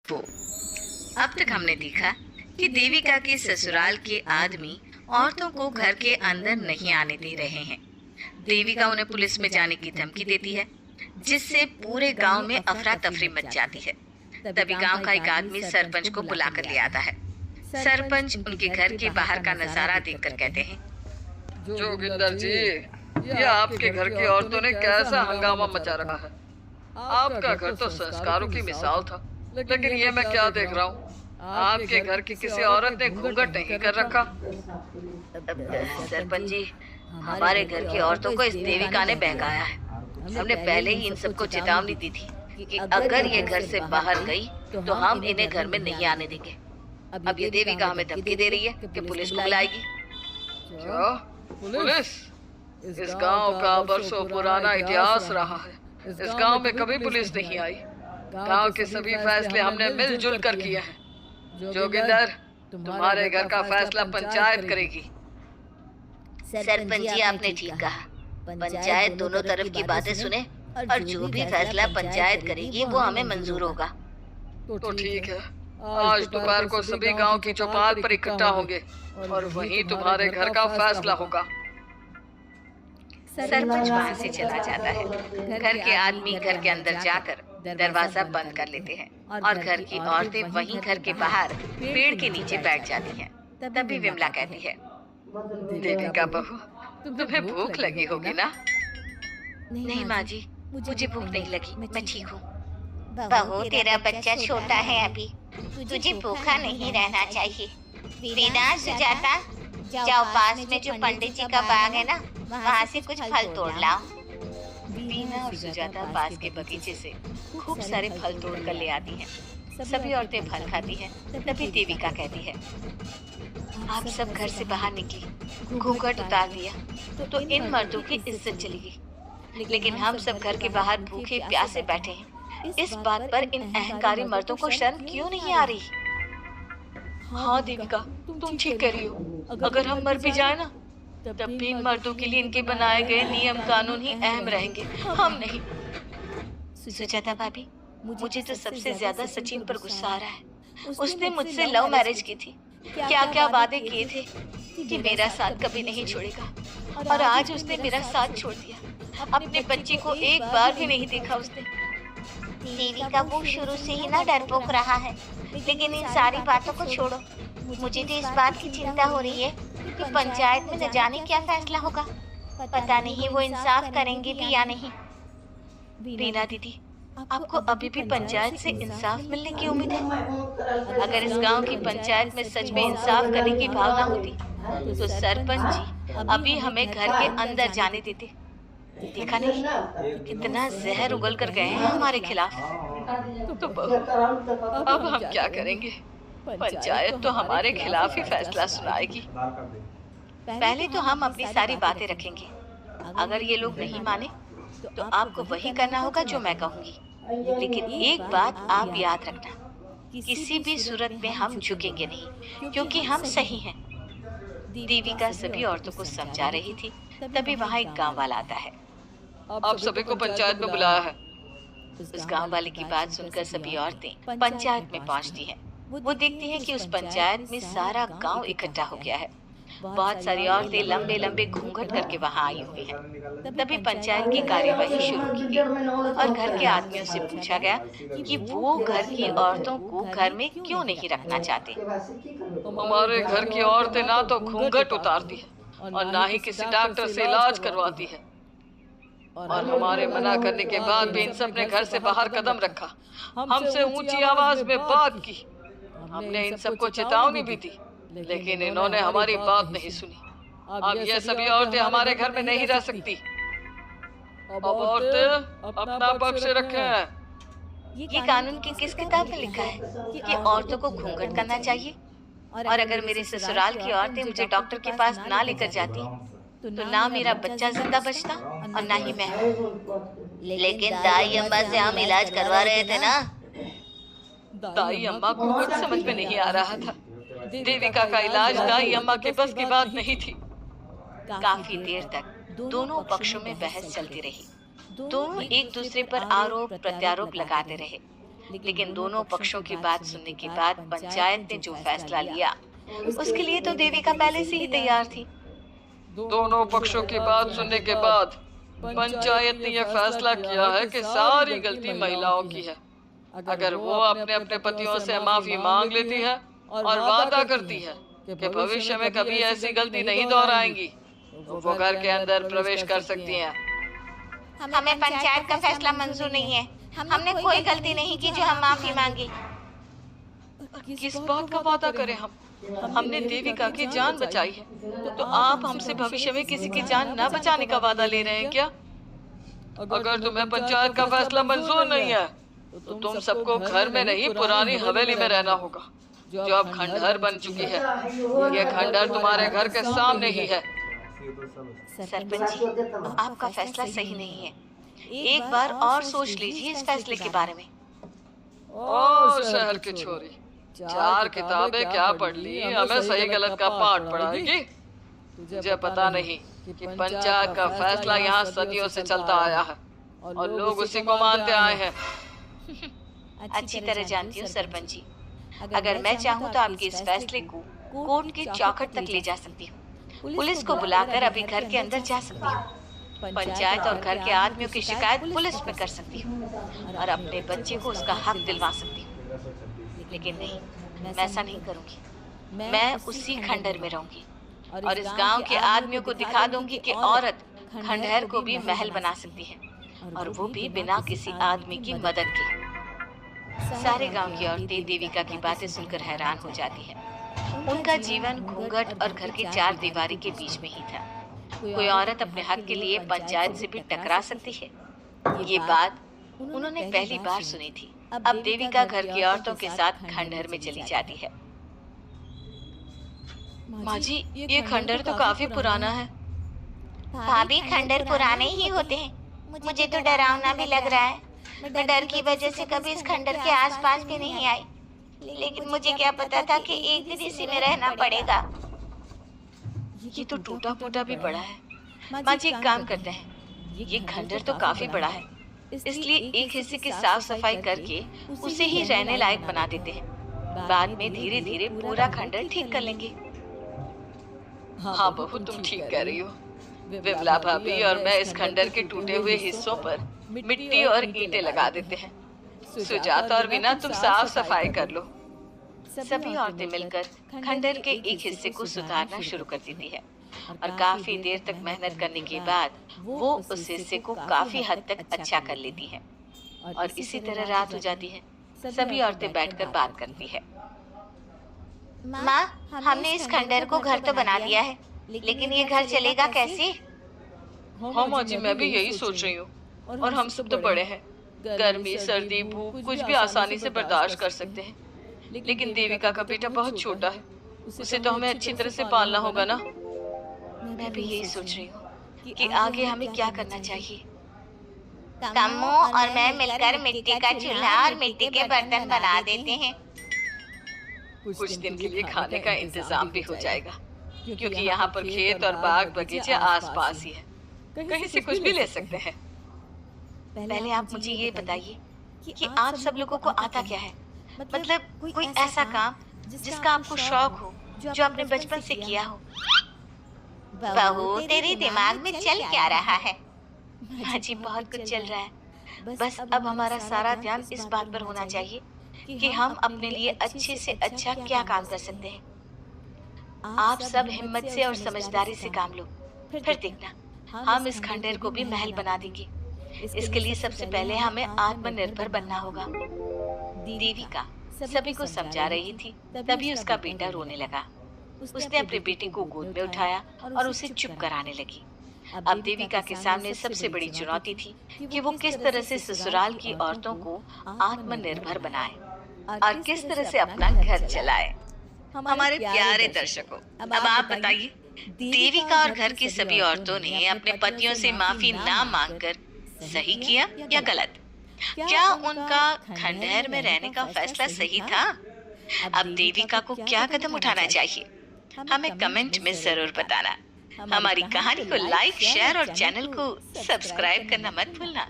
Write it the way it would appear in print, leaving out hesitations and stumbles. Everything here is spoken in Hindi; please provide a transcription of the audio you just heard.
वो अब तक हमने देखा कि देविका के ससुराल के आदमी औरतों को घर के अंदर नहीं आने दे रहे हैं। देविका उन्हें पुलिस में जाने की धमकी देती है, जिससे पूरे गांव में अफरा तफरी मच जाती है। तभी गांव का एक आदमी सरपंच को बुलाकर ले आता है। सरपंच उनके घर के बाहर का नजारा देखकर कहते हैं, जोगिंदर जी, ये आपके घर की औरतों ने कैसा हंगामा मचा रखा है। आपका घर तो संस्कारों की मिसाल था, लेकिन ये मैं क्या देख रहा हूँ, आपके घर की किसी औरत ने घूंघट नहीं कर रखा। सरपंच जी, हमारे घर की औरतों को इस देविका ने बहकाया है। हमने पहले ही इन सबको चेतावनी दी थी कि अगर ये घर से बाहर गई तो हम इन्हें घर में नहीं आने देंगे। अब ये देविका हमें धमकी दे रही है कि पुलिस को बुलाएगी। क्या पुलिस? इस गांव का बरसों पुराना इतिहास रहा है। इस गांव में कभी पुलिस नहीं आई। गांव के सभी फैसले हमने मिलजुल कर किए हैं। जोगिंदर, तुम्हारे घर का फैसला पंचायत करेगी। सरपंच जी, आपने ठीक कहा। पंचायत दोनों तरफ की बातें सुने और जो भी फैसला पंचायत करेगी वो हमें मंजूर होगा। तो ठीक है, आज दोपहर को सभी गांव की चौपाल पर इकट्ठा होंगे और वहीं तुम्हारे घर का फैसला होगा। सरपंच वहाँ से चला जाता है। घर के आदमी घर के अंदर जाकर दरवाजा बंद कर लेते हैं और घर की औरतें वहीं घर के बाहर पेड़ के नीचे बैठ जाती हैं। तभी विमला कहती है, देविका बहू, तुम्हें भूख लगी होगी ना? नहीं माँ जी, मुझे भूख नहीं लगी, मैं ठीक हूँ। बहू, तेरा बच्चा छोटा है अभी, तुझे भूखा नहीं रहना चाहिए। बिना सुजाता, जाओ पास में जो पंडित जी का बाग है ना, वहाँ से कुछ फल तोड़ लाओ। बीना और सुजाता पास के बगीचे से खूब सारे फल तोड़ कर ले आती हैं। सभी औरतें फल खाती हैं। तभी देविका कहती है, आप सब घर से बाहर निकली, घूंघट उतार दिया तो इन मर्दों की इज्जत चलेगी, लेकिन हम सब घर के बाहर भूखे प्यासे बैठे हैं। इस बात पर इन अहंकारी मर्दों को शर्म क्यों नहीं आ रही? हाँ देविका, तुम ठीक कह रही हो। अगर हम मर भी जाए ना, तब भी इन मर्दों के लिए इनके बनाए गए नियम कानून ही अहम रहेंगे, हम नहीं। सुजाता भाभी, मुझे तो सबसे ज्यादा सचिन पर गुस्सा आ रहा है। उसने मुझसे लव मैरिज की थी, क्या क्या वादे किए थे कि मेरा साथ कभी नहीं छोड़ेगा, और आज उसने मेरा साथ छोड़ दिया। अपने बच्चे को एक बार भी नहीं देखा उसने। देविका, वो शुरू से ही ना डरपोक रहा है, लेकिन इन सारी बातों को छोड़ो। मुझे तो इस बात की चिंता हो रही है कि पंचायत में न जाने क्या फैसला होगा। पता नहीं वो इंसाफ करेंगे भी या नहीं। रीना दीदी, आपको अभी भी पंचायत से इंसाफ मिलने की उम्मीद है? अगर इस गांव की पंचायत में सच में इंसाफ करने की भावना होती तो सरपंच जी अभी हमें घर के अंदर जाने देते। देखा नहीं कितना जहर उगल कर गए हैं हमारे खिलाफ। तो अब हम क्या करेंगे? पंचायत तो हमारे खिलाफ ही फैसला सुनाएगी। पहले तो हम अपनी सारी बातें रखेंगे। अगर ये लोग नहीं माने तो आपको वही करना होगा जो मैं कहूँगी। लेकिन एक बात आप याद रखना, किसी भी सूरत में हम झुकेंगे नहीं, क्योंकि हम सही हैं। देविका सभी औरतों को समझा रही थी। तभी वहाँ एक गांव वाला आता है। आप सभी को पंचायत में बुलाया है। उस गांव वाले की बात सुनकर सभी औरतें पंचायत में पहुँचती हैं। वो देखती हैं कि उस पंचायत में सारा गांव इकट्ठा हो गया है। बहुत सारी औरतें लंबे लंबे घूंघट करके वहां आई हुई हैं। तभी पंचायत की कार्यवाही शुरू की गई और घर के आदमियों से पूछा गया कि वो घर की औरतों को घर में क्यों नहीं रखना चाहते। हमारे घर की औरतें ना तो घूंघट उतारती है और ना ही किसी डॉक्टर से इलाज करवाती है, और हमारे मना करने के बाद भी इन सब ने घर से बाहर कदम रखा, हमसे ऊंची आवाज में बात की। हमने इन सबको चेतावनी भी दी, लेकिन इन्होंने हमारी बात नहीं सुनी। अब ये सभी औरतें हमारे घर में नहीं रह सकती। अब औरतें अपना पक्ष रखें। ये कानून की किस किताब में लिखा है कि औरतों को घूंघट करना चाहिए? और अगर मेरे ससुराल की औरतें मुझे डॉक्टर के पास ना लेकर जाती तो ना मेरा बच्चा जिंदा बचता और ना ही मैं। लेकिन दाई अम्मा से हम इलाज करवा रहे थे ना। दाई अम्मा को कुछ समझ में नहीं आ रहा था। देविका का इलाज दाई अम्मा के बस की बात नहीं थी। काफी देर तक दोनों पक्षों में बहस चलती रही। दोनों एक दूसरे पर आरोप प्रत्यारोप लगाते रहे, लेकिन दोनों पक्षों की बात सुनने के बाद पंचायत ने जो फैसला लिया उसके लिए तो देविका पहले से ही तैयार थी। दोनों पक्षों की बात सुनने के बाद पंचायत ने यह फैसला किया है कि सारी गलती महिलाओं की है। अगर वो अपने अपने पतियों से माफी मांग लेती है और वादा करती है कि भविष्य में कभी ऐसी गलती नहीं दोहराएंगी, तो वो घर के अंदर प्रवेश कर सकती हैं। हमें पंचायत का फैसला मंजूर नहीं है। हमने कोई गलती नहीं की जो हम माफी मांगे। किस बात का वादा करें हम? हमने देविका की जान बचाई है, तो आप हमसे भविष्य में किसी की जान न बचाने का वादा ले रहे हैं क्या? अगर तुम्हें पंचायत का फैसला मंजूर नहीं है तो तुम सबको घर में नहीं पुरानी हवेली में रहना होगा, जो अब खंडहर बन चुकी है। ये खंडहर तुम्हारे घर के सामने ही है। सरपंच जी, आपका फैसला सही नहीं है। एक बार और सोच लीजिए इस फैसले के बारे में। ओ शहर की छोरी, 4 किताबें क्या पढ़ ली, हमें सही गलत का पाठ पढ़ाएगी? तुझे पता नहीं कि पंचायत का फैसला यहाँ सदियों से चलता आया है और लोग उसी को मानते आए हैं। अच्छी तरह जानती हूँ सरपंच जी। अगर मैं चाहूँ तो आपके इस फैसले को कोर्ट की चौखट तक ले जा सकती हूँ। पुलिस को बुलाकर अभी घर के अंदर जा सकती हूँ। पंचायत और घर के आदमियों की शिकायत पुलिस में कर सकती हूँ और अपने बच्चे को उसका हक दिलवा सकती हूँ। लेकिन नहीं, मैं ऐसा नहीं करूँगी। मैं उसी खंडहर में रहूंगी और इस गांव के आदमियों को दिखा दूंगी कि औरत खंडहर को भी महल बना सकती है, और वो भी बिना किसी आदमी की मदद के। सारे गांव की औरतें देविका की बातें सुनकर हैरान हो जाती हैं। उनका जीवन घूंघट और घर की 4 दीवारी के बीच में ही था। कोई औरत अपने हक के लिए पंचायत से भी टकरा सकती है, ये बात उन्होंने पहली बार सुनी थी। अब देविका घर की औरतों के साथ खंडहर में चली जाती है। माँ जी, ये खंडहर तो काफी पुराना है। भाभी, खंडहर पुराने ही होते हैं। मुझे तो डरावना भी लग रहा है। मैं डर की वजह से कभी इस खंडहर के आसपास भी नहीं आई, लेकिन मुझे क्या पता था कि एक दिन इसी में रहना पड़ेगा। ये तो टूटा फूटा भी बड़ा है। माँ जी, एक काम करते हैं, ये खंडहर तो काफी बड़ा है, इसलिए एक हिस्से की साफ सफाई करके उसे ही रहने लायक बना देते हैं। बाद में धीरे धीरे पूरा खंडहर ठीक कर लेंगे। हाँ बहू, तुम ठीक कह रही हो। विमला भाभी और मैं इस खंडहर के टूटे हुए हिस्सों पर मिट्टी और ईंटें लगा देते हैं। सुजाता और वीना, तुम साफ सफाई कर लो। सभी औरतें मिलकर खंडहर के एक हिस्से को सुधारना शुरू कर देती है और काफी देर तक मेहनत करने के बाद वो उस हिस्से को काफी हद तक अच्छा कर लेती है। और इसी तरह रात हो जाती है। सभी औरतें बैठकर बात करती है। माँ, हमने इस खंडहर को घर तो बना दिया है, लेकिन ये घर चलेगा कैसे? हाँ माँ जी, मैं भी यही सोच रही हूँ। और हम सब तो बड़े हैं, गर्मी सर्दी भूख कुछ भी आसानी से बर्दाश्त कर सकते हैं, लेकिन देविका का बेटा बहुत छोटा है, उसे तो हमें अच्छी तरह से पालना होगा ना। मैं भी यही सोच रही हूँ कि आगे हमें क्या करना चाहिए। कम्मू और मैं मिलकर मिट्टी का चूल्हा और मिट्टी के बर्तन बना देते हैं। कुछ दिन के लिए खाने का इंतजाम भी हो जाएगा, क्योंकि यहाँ पर खेत और बाग बगीचे आसपास ही है, कहीं से कुछ भी ले सकते हैं। पहले आप मुझे ये बताइए कि आप सब लोगों को आता क्या है? मतलब कोई ऐसा काम जिसका आपको शौक हो, जो आपने बचपन से किया हो। बहू, तेरे दिमाग में चल क्या रहा है? हाँ जी, बहुत कुछ चल रहा है। बस अब हमारा सारा ध्यान इस बात पर होना चाहिए कि हम अपने लिए अच्छे से अच्छा क्या काम कर सकते हैं। आप सब हिम्मत से और समझदारी से काम लो, फिर देखना हम इस खंडहर को भी महल बना देंगे। इसके लिए सबसे पहले हमें आत्मनिर्भर बनना होगा। देविका सभी को समझा रही थी, तभी उसका बेटा रोने लगा। उसने अपने बेटे को गोद में उठाया और उसे चुप कराने लगी। अब देविका के सामने सबसे बड़ी चुनौती थी कि वो किस तरह से ससुराल की औरतों को आत्मनिर्भर बनाए और किस तरह से अपना घर चलाए। हमारे प्यारे दर्शकों, अब आप बताइए, देविका और घर की सभी औरतों ने अपने पतियों से माफी ना मांगकर सही किया या गलत? क्या उनका खंडहर में रहने का फैसला सही था? अब देविका को क्या कदम उठाना चाहिए, हमें कमेंट में जरूर बताना। हमारी कहानी को लाइक, शेयर और चैनल को सब्सक्राइब करना मत भूलना।